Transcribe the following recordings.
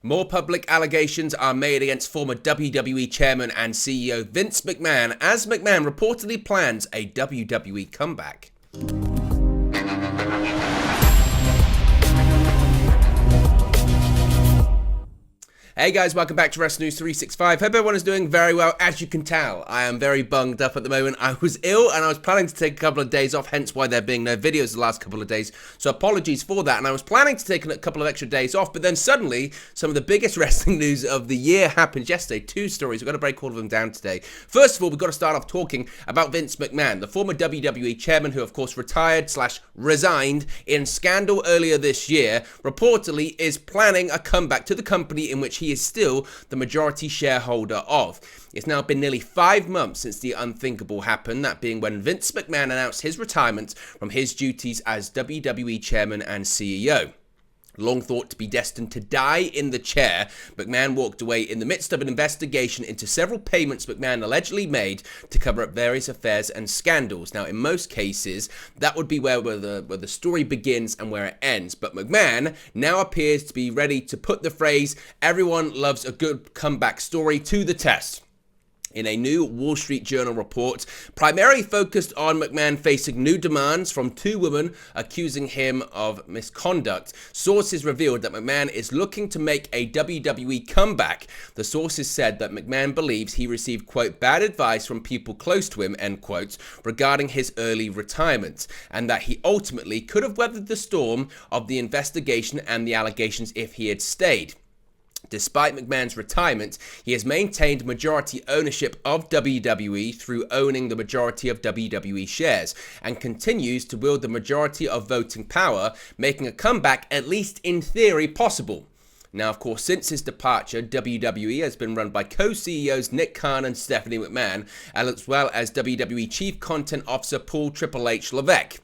More public allegations are made against former WWE Chairman and CEO Vince McMahon as McMahon reportedly plans a WWE comeback. Hey guys, welcome back to Wrestling News 365. Hope everyone is doing very well. As you can tell, I am very bunged up at the moment. I was ill and I was planning to take a couple of days off, hence why there being no videos the last couple of days. So apologies for that. And I was planning to take a couple of extra days off, but then suddenly some of the biggest wrestling news of the year happened yesterday. Two stories. We're going to break all of them down today. First of all, we've got to start off talking about Vince McMahon, the former WWE chairman who of course retired/resigned in scandal earlier this year, reportedly is planning a comeback to the company in which he is still the majority shareholder of. It's now been nearly 5 months since the unthinkable happened, that being when Vince McMahon announced his retirement from his duties as WWE chairman and CEO. Long thought to be destined to die in the chair, McMahon walked away in the midst of an investigation into several payments McMahon allegedly made to cover up various affairs and scandals. Now, in most cases, that would be where the story begins and where it ends. But McMahon now appears to be ready to put the phrase, "everyone loves a good comeback story," to the test. In a new Wall Street Journal report, primarily focused on McMahon facing new demands from two women accusing him of misconduct, sources revealed that McMahon is looking to make a WWE comeback. The sources said that McMahon believes he received, quote, bad advice from people close to him, end quote, regarding his early retirement, and that he ultimately could have weathered the storm of the investigation and the allegations if he had stayed. Despite McMahon's retirement, he has maintained majority ownership of WWE through owning the majority of WWE shares and continues to wield the majority of voting power, making a comeback, at least in theory, possible. Now, of course, since his departure, WWE has been run by co-CEOs Nick Khan and Stephanie McMahon, as well as WWE Chief Content Officer Paul Triple H Levesque.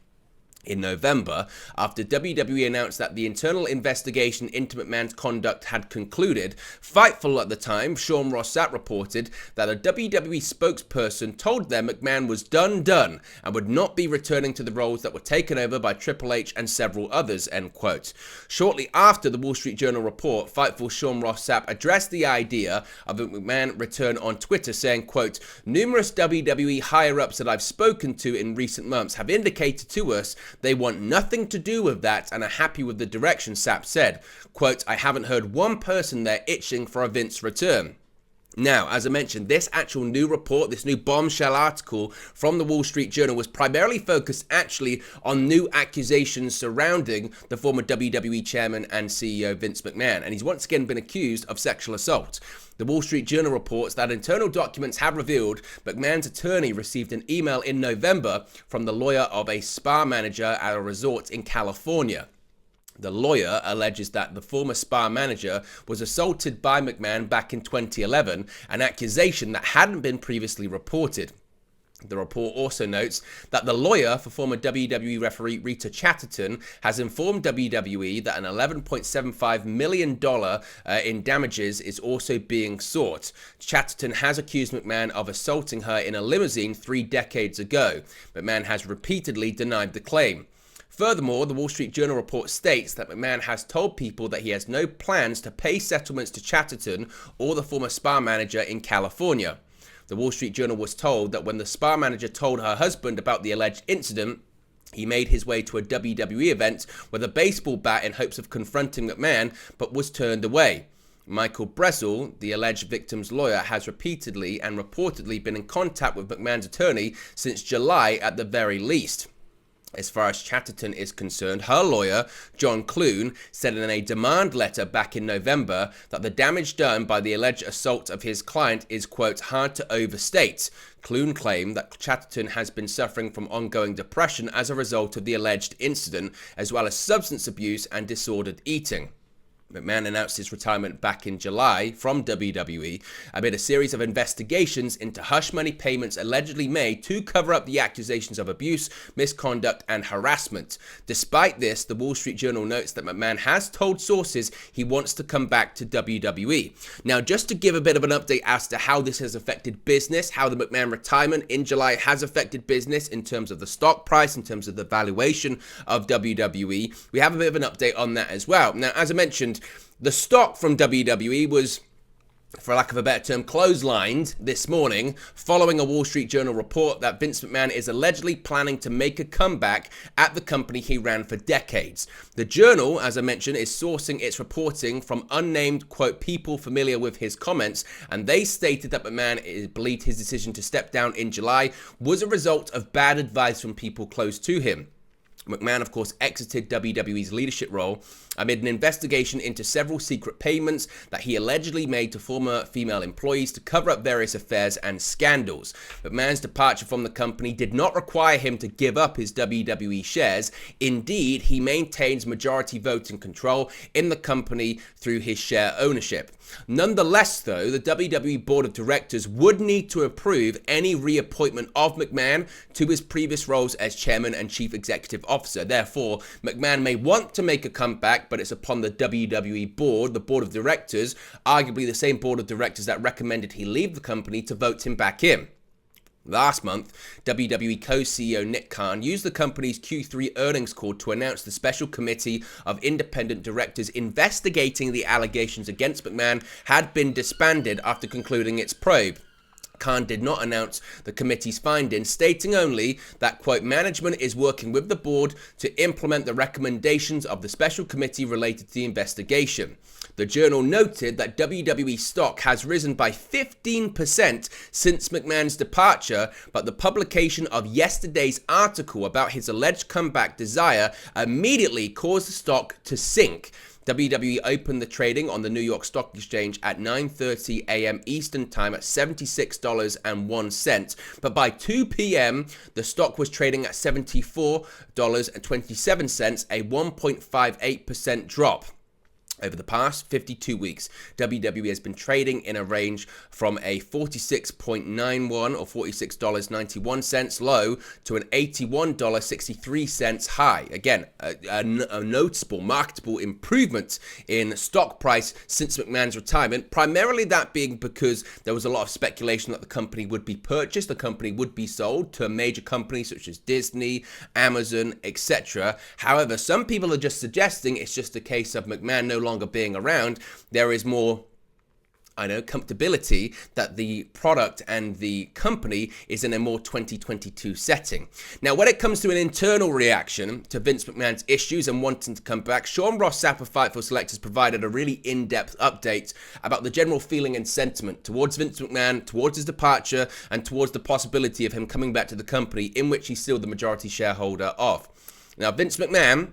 In November, after WWE announced that the internal investigation into McMahon's conduct had concluded, Fightful at the time, Sean Ross Sapp, reported that a WWE spokesperson told them McMahon was done and would not be returning to the roles that were taken over by Triple H and several others, end quote. Shortly after the Wall Street Journal report, Fightful Sean Ross Sapp addressed the idea of a McMahon return on Twitter, saying, quote, numerous WWE higher-ups that I've spoken to in recent months have indicated to us they want nothing to do with that and are happy with the direction, Sapp said. Quote, I haven't heard one person there itching for a Vince return. Now, as I mentioned, this actual new report, this new bombshell article from the Wall Street Journal was primarily focused actually on new accusations surrounding the former WWE chairman and CEO Vince McMahon, and he's once again been accused of sexual assault. The Wall Street Journal reports that internal documents have revealed McMahon's attorney received an email in November from the lawyer of a spa manager at a resort in California. The lawyer alleges that the former spa manager was assaulted by McMahon back in 2011, an accusation that hadn't been previously reported. The report also notes that the lawyer for former WWE referee Rita Chatterton has informed WWE that an $11.75 million in damages is also being sought. Chatterton has accused McMahon of assaulting her in a limousine 3 decades ago. McMahon has repeatedly denied the claim. Furthermore, the Wall Street Journal report states that McMahon has told people that he has no plans to pay settlements to Chatterton or the former spa manager in California. The Wall Street Journal was told that when the spa manager told her husband about the alleged incident, he made his way to a WWE event with a baseball bat in hopes of confronting McMahon, but was turned away. Michael Brezel, the alleged victim's lawyer, has repeatedly and reportedly been in contact with McMahon's attorney since July at the very least. As far as Chatterton is concerned, her lawyer, John Clune, said in a demand letter back in November that the damage done by the alleged assault of his client is, quote, hard to overstate. Clune claimed that Chatterton has been suffering from ongoing depression as a result of the alleged incident, as well as substance abuse and disordered eating. McMahon announced his retirement back in July from WWE amid a series of investigations into hush money payments allegedly made to cover up the accusations of abuse, misconduct, and harassment. Despite this, the Wall Street Journal notes that McMahon has told sources he wants to come back to WWE. Now, just to give a bit of an update as to how this has affected business, how the McMahon retirement in July has affected business in terms of the stock price, in terms of the valuation of WWE, we have a bit of an update on that as well. Now, as I mentioned, the stock from WWE was, for lack of a better term, clotheslined this morning following a Wall Street Journal report that Vince McMahon is allegedly planning to make a comeback at the company he ran for decades. The Journal, as I mentioned, is sourcing its reporting from unnamed, quote, people familiar with his comments, and they stated that McMahon believed his decision to step down in July was a result of bad advice from people close to him. McMahon, of course, exited WWE's leadership role amid an investigation into several secret payments that he allegedly made to former female employees to cover up various affairs and scandals. McMahon's departure from the company did not require him to give up his WWE shares. Indeed, he maintains majority voting control in the company through his share ownership. Nonetheless, though, the WWE Board of Directors would need to approve any reappointment of McMahon to his previous roles as Chairman and Chief Executive Officer. Therefore, McMahon may want to make a comeback, but it's upon the WWE Board, the Board of Directors, arguably the same Board of Directors that recommended he leave the company, to vote him back in. Last month, WWE co-CEO Nick Khan used the company's Q3 earnings call to announce the special committee of independent directors investigating the allegations against McMahon had been disbanded after concluding its probe. Khan did not announce the committee's findings, stating only that, quote, management is working with the board to implement the recommendations of the special committee related to the investigation. The Journal noted that WWE stock has risen by 15% since McMahon's departure, but the publication of yesterday's article about his alleged comeback desire immediately caused the stock to sink. WWE opened the trading on the New York Stock Exchange at 9:30 a.m. Eastern Time at $76.01, but by 2 p.m. the stock was trading at $74.27, a 1.58% drop. Over the past 52 weeks, WWE has been trading in a range from a $46.91 or $46.91 low to an $81.63 high. Again, a noticeable, marketable improvement in stock price since McMahon's retirement, primarily that being because there was a lot of speculation that the company would be purchased, the company would be sold to a major company such as Disney, Amazon, etc. However, some people are just suggesting it's just a case of McMahon no longer being around. There is more, comfortability that the product and the company is in a more 2022 setting. Now, when it comes to an internal reaction to Vince McMahon's issues and wanting to come back, Sean Ross Sapp of Fightful Select has provided a really in-depth update about the general feeling and sentiment towards Vince McMahon, towards his departure, and towards the possibility of him coming back to the company in which he's still the majority shareholder of. Now, Vince McMahon,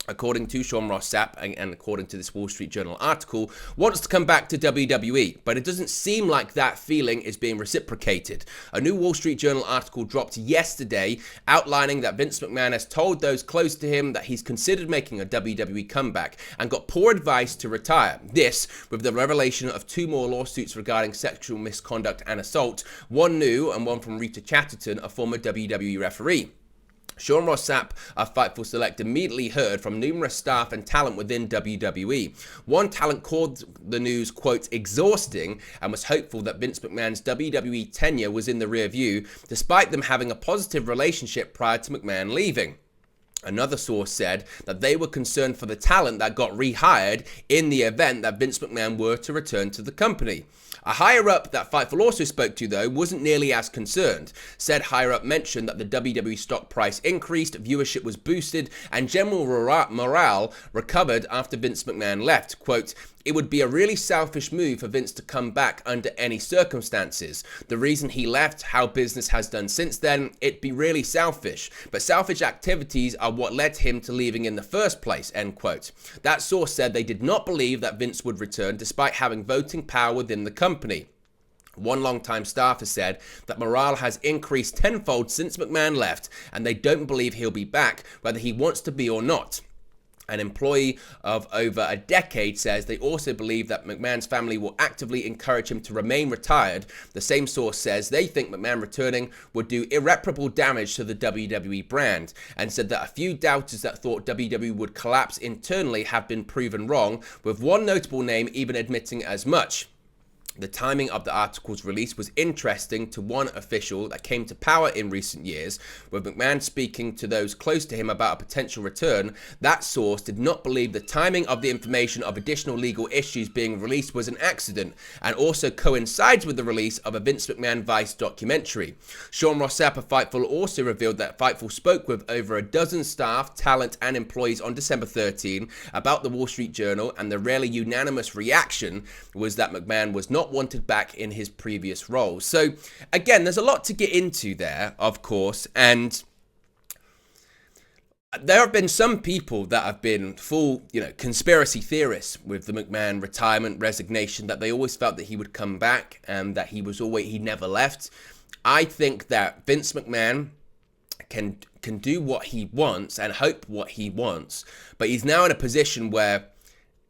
according to Sean Ross Sapp and according to this Wall Street Journal article, wants to come back to WWE, but it doesn't seem like that feeling is being reciprocated. A new Wall Street Journal article dropped yesterday outlining that Vince McMahon has told those close to him that he's considered making a WWE comeback and got poor advice to retire. This, with the revelation of 2 more lawsuits regarding sexual misconduct and assault, one new and one from Rita Chatterton, a former WWE referee. Sean Ross Sapp of Fightful Select immediately heard from numerous staff and talent within WWE. One talent called the news, quote, exhausting, and was hopeful that Vince McMahon's WWE tenure was in the rear view, despite them having a positive relationship prior to McMahon leaving. Another source said that they were concerned for the talent that got rehired in the event that Vince McMahon were to return to the company. A higher-up that Fightful also spoke to, though, wasn't nearly as concerned. Said higher-up mentioned that the WWE stock price increased, viewership was boosted, and general morale recovered after Vince McMahon left. Quote, it would be a really selfish move for Vince to come back under any circumstances. The reason he left, how business has done since then, it'd be really selfish. But selfish activities are what led him to leaving in the first place, end quote. That source said they did not believe that Vince would return despite having voting power within the company. One longtime staffer said that morale has increased tenfold since McMahon left, and they don't believe he'll be back, whether he wants to be or not. An employee of over a decade says they also believe that McMahon's family will actively encourage him to remain retired. The same source says they think McMahon returning would do irreparable damage to the WWE brand, and said that a few doubters that thought WWE would collapse internally have been proven wrong, with one notable name even admitting as much. The timing of the article's release was interesting to one official that came to power in recent years, with McMahon speaking to those close to him about a potential return. That source did not believe the timing of the information of additional legal issues being released was an accident, and also coincides with the release of a Vince McMahon Vice documentary. Sean Ross Sapp of Fightful also revealed that Fightful spoke with over a dozen staff, talent, and employees on December 13 about the Wall Street Journal, and the rarely unanimous reaction was that McMahon was not wanted back in his previous role. So again, there's a lot to get into there, of course, and there have been some people that have been full, conspiracy theorists with the McMahon retirement resignation, that they always felt that he would come back and that he never left. I think that Vince McMahon can do what he wants and hope what he wants, but he's now in a position where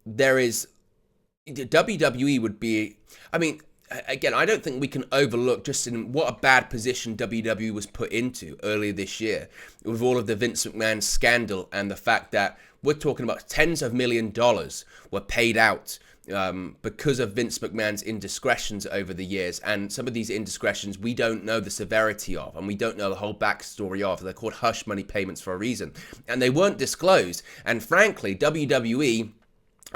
WWE would be, again, I don't think we can overlook just in what a bad position WWE was put into earlier this year with all of the Vince McMahon scandal, and the fact that we're talking about tens of $1 million were paid out because of Vince McMahon's indiscretions over the years. And some of these indiscretions we don't know the severity of, and we don't know the whole backstory of. They're called hush money payments for a reason, and they weren't disclosed. And frankly, WWE,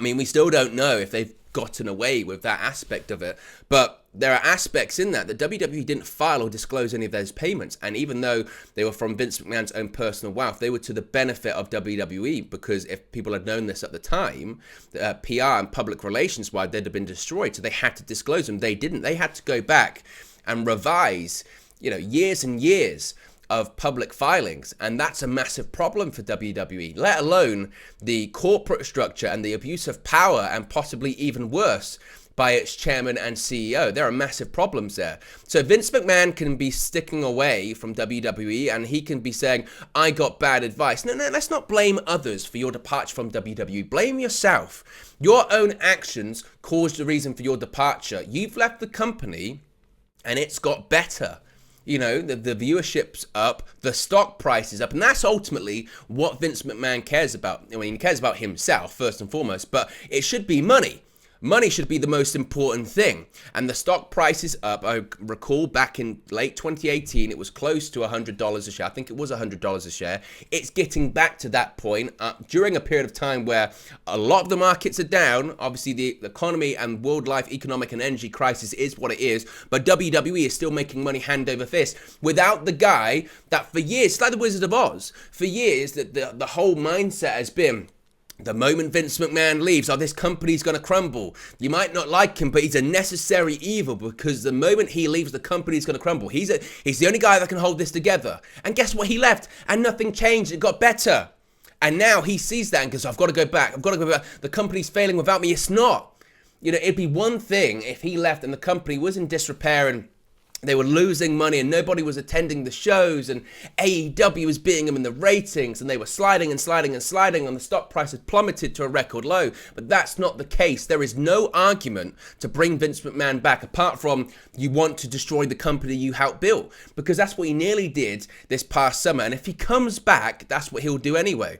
we still don't know if they've gotten away with that aspect of it, but there are aspects in that WWE didn't file or disclose any of those payments, and even though they were from Vince McMahon's own personal wealth, they were to the benefit of WWE, because if people had known this at the time, PR and public relations wise, they'd have been destroyed. So they had to disclose them. They didn't. They had to go back and revise, years and years of public filings, and that's a massive problem for WWE, let alone the corporate structure and the abuse of power, and possibly even worse by its chairman and CEO. There are massive problems there. So Vince McMahon can be sticking away from WWE, and he can be saying, I got bad advice. No, let's not blame others for your departure from WWE. Blame yourself. Your own actions caused the reason for your departure. You've left the company and it's got better. The viewership's up, the stock price is up, and that's ultimately what Vince McMahon cares about. He cares about himself first and foremost, but it should be money. Money should be the most important thing, and the stock price is up. I recall back in late 2018, it was close to $100 a share. I think it was $100 a share. It's getting back to that point during a period of time where a lot of the markets are down. Obviously, the economy and world life economic and energy crisis is what it is, but WWE is still making money hand over fist without the guy that for years, it's like the Wizard of Oz, for years that the whole mindset has been, the moment Vince McMahon leaves, this company's going to crumble. You might not like him, but he's a necessary evil, because the moment he leaves, the company's going to crumble. He's the only guy that can hold this together. And guess what? He left, and nothing changed. It got better. And now he sees that and goes, I've got to go back. The company's failing without me. It's not. It'd be one thing if he left and the company was in disrepair and they were losing money and nobody was attending the shows, and AEW was beating them in the ratings, and they were sliding and the stock price had plummeted to a record low. But that's not the case. There is no argument to bring Vince McMahon back apart from you want to destroy the company you helped build, because that's what he nearly did this past summer. And if he comes back, that's what he'll do anyway.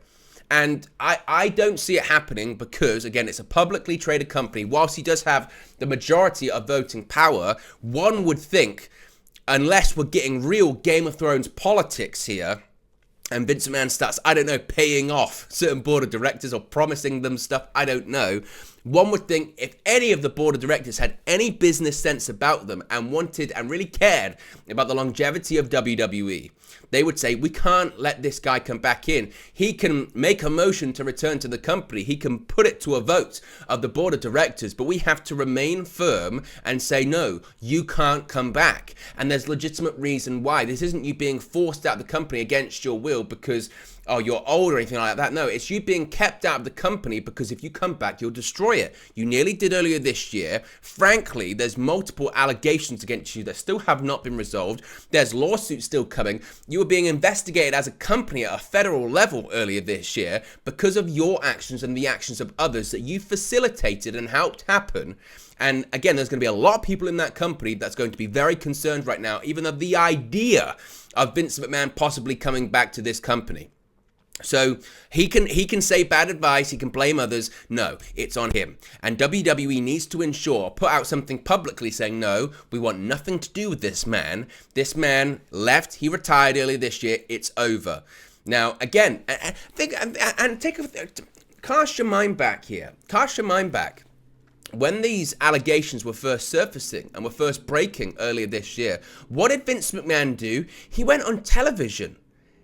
And I don't see it happening because, again, it's a publicly traded company. Whilst he does have the majority of voting power, one would think, unless we're getting real Game of Thrones politics here, and Vince McMahon starts, paying off certain board of directors or promising them stuff, I don't know. One would think if any of the board of directors had any business sense about them and wanted and really cared about the longevity of WWE, they would say, we can't let this guy come back in. He can make a motion to return to the company. He can put it to a vote of the board of directors, but we have to remain firm and say, no, you can't come back. And there's legitimate reason why. This isn't you being forced out of the company against your will because you're old or anything like that. No, it's you being kept out of the company because if you come back, you'll destroy it. You nearly did earlier this year. Frankly, there's multiple allegations against you that still have not been resolved. There's lawsuits still coming. You were being investigated as a company at a federal level earlier this year because of your actions and the actions of others that you facilitated and helped happen. And again, there's going to be a lot of people in that company that's going to be very concerned right now, even of the idea of Vince McMahon possibly coming back to this company. So he can say bad advice, he can blame others. No, it's on him. And WWE needs to ensure, put out something publicly saying, no, we want nothing to do with this man. This man left, he retired earlier this year, it's over. Now, again, cast your mind back here. Cast your mind back. When these allegations were first surfacing and were first breaking earlier this year, what did Vince McMahon do? He went on television.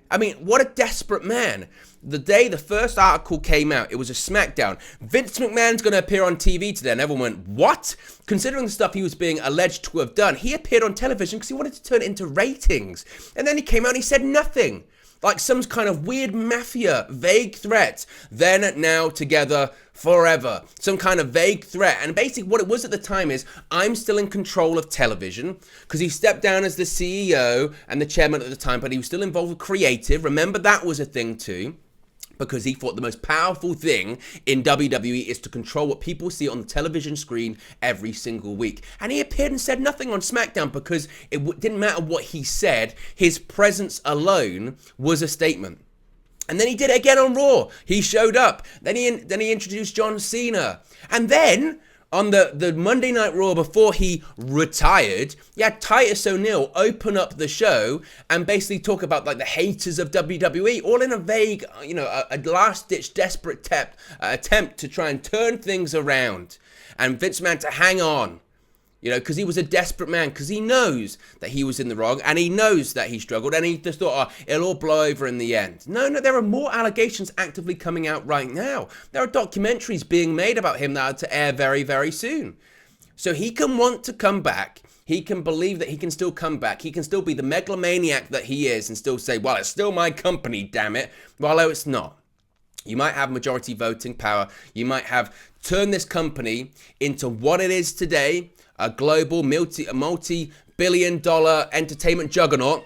I mean, what a desperate man. The day the first article came out, it was a SmackDown. Vince McMahon's going to appear on TV today. And everyone went, what? Considering the stuff he was being alleged to have done, he appeared on television because he wanted to turn it into ratings. And then he came out and he said nothing. Like some kind of weird mafia, vague threat. Then, now, together, forever. Some kind of vague threat. And basically what it was at the time is, I'm still in control of television. Because he stepped down as the CEO and the chairman at the time, but he was still involved with creative. Remember, that was a thing too. Because he thought the most powerful thing in WWE is to control what people see on the television screen every single week. And he appeared and said nothing on SmackDown because it didn't matter what he said. His presence alone was a statement. And then he did it again on Raw. He showed up. Then he introduced John Cena. And then on the Monday Night Raw before he retired, he had Titus O'Neil open up the show and basically talk about like the haters of WWE, all in a vague, a last-ditch desperate attempt to try and turn things around. And Vince McMahon to hang on. Because he was a desperate man, because he knows that he was in the wrong, and he knows that he struggled, and he just thought, it'll all blow over in the end. No, there are more allegations actively coming out right now. There are documentaries being made about him that are to air very, very soon. So he can want to come back. He can believe that he can still come back. He can still be the megalomaniac that he is and still say, well, it's still my company, damn it. Well, no, it's not. You might have majority voting power. You might have turned this company into what it is today, a global multi-billion-dollar entertainment juggernaut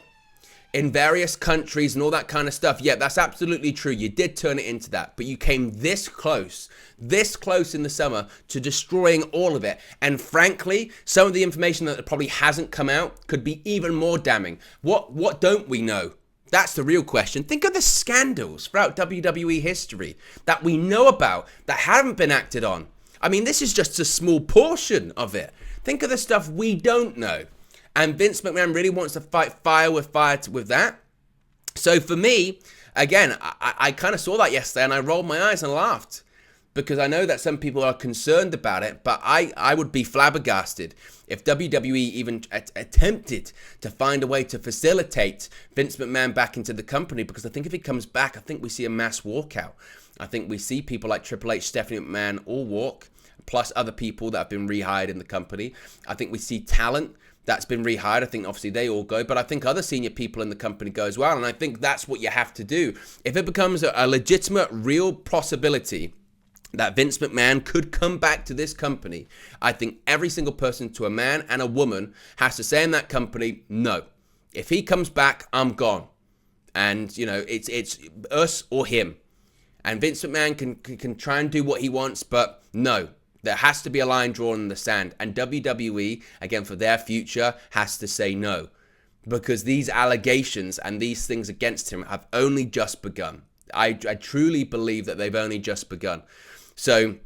in various countries and all that kind of stuff. Yeah, that's absolutely true. You did turn it into that, but you came this close in the summer to destroying all of it. And frankly, some of the information that probably hasn't come out could be even more damning. What don't we know? That's the real question. Think of the scandals throughout WWE history that we know about that haven't been acted on. I mean, this is just a small portion of it. Think of the stuff we don't know. And Vince McMahon really wants to fight fire with that. So for me, again, I kind of saw that yesterday and I rolled my eyes and laughed. Because I know that some people are concerned about it, but I would be flabbergasted if WWE even attempted to find a way to facilitate Vince McMahon back into the company. Because I think if he comes back, I think we see a mass walkout. I think we see people like Triple H, Stephanie McMahon all walk, plus other people that have been rehired in the company. I think we see talent that's been rehired. I think obviously they all go, but I think other senior people in the company go as well. And I think that's what you have to do. If it becomes a legitimate, real possibility that Vince McMahon could come back to this company, I think every single person, to a man and a woman, has to say in that company, no. If he comes back, I'm gone. And, it's us or him. And Vince McMahon can try and do what he wants, but no. There has to be a line drawn in the sand. And WWE, again, for their future, has to say no. Because these allegations and these things against him have only just begun. I truly believe that they've only just begun. So,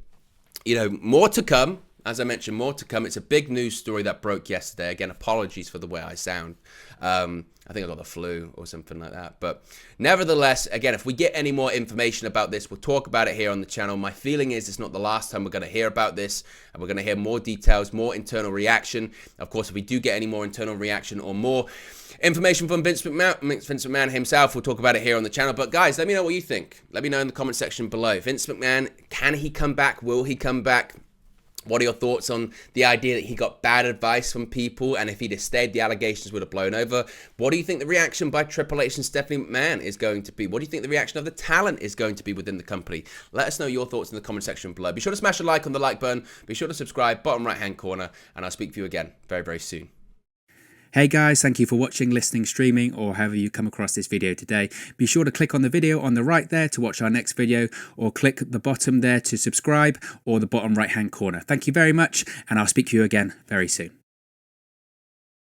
more to come. As I mentioned, more to come. It's a big news story that broke yesterday. Again, apologies for the way I sound. I think I got the flu or something like that. But nevertheless, again, if we get any more information about this, we'll talk about it here on the channel. My feeling is it's not the last time we're going to hear about this. And we're going to hear more details, more internal reaction. Of course, if we do get any more internal reaction or more information from Vince McMahon himself, we'll talk about it here on the channel. But guys, let me know what you think. Let me know in the comment section below. Vince McMahon, can he come back? Will he come back? What are your thoughts on the idea that he got bad advice from people, and if he'd have stayed, the allegations would have blown over? What do you think the reaction by Triple H and Stephanie McMahon is going to be? What do you think the reaction of the talent is going to be within the company? Let us know your thoughts in the comment section below. Be sure to smash a like on the like button. Be sure to subscribe, bottom right-hand corner, and I'll speak to you again very, very soon. Hey guys, thank you for watching, listening, streaming, or however you come across this video today. Be sure to click on the video on the right there to watch our next video, or click the bottom there to subscribe, or the bottom right hand corner. Thank you very much, and I'll speak to you again very soon.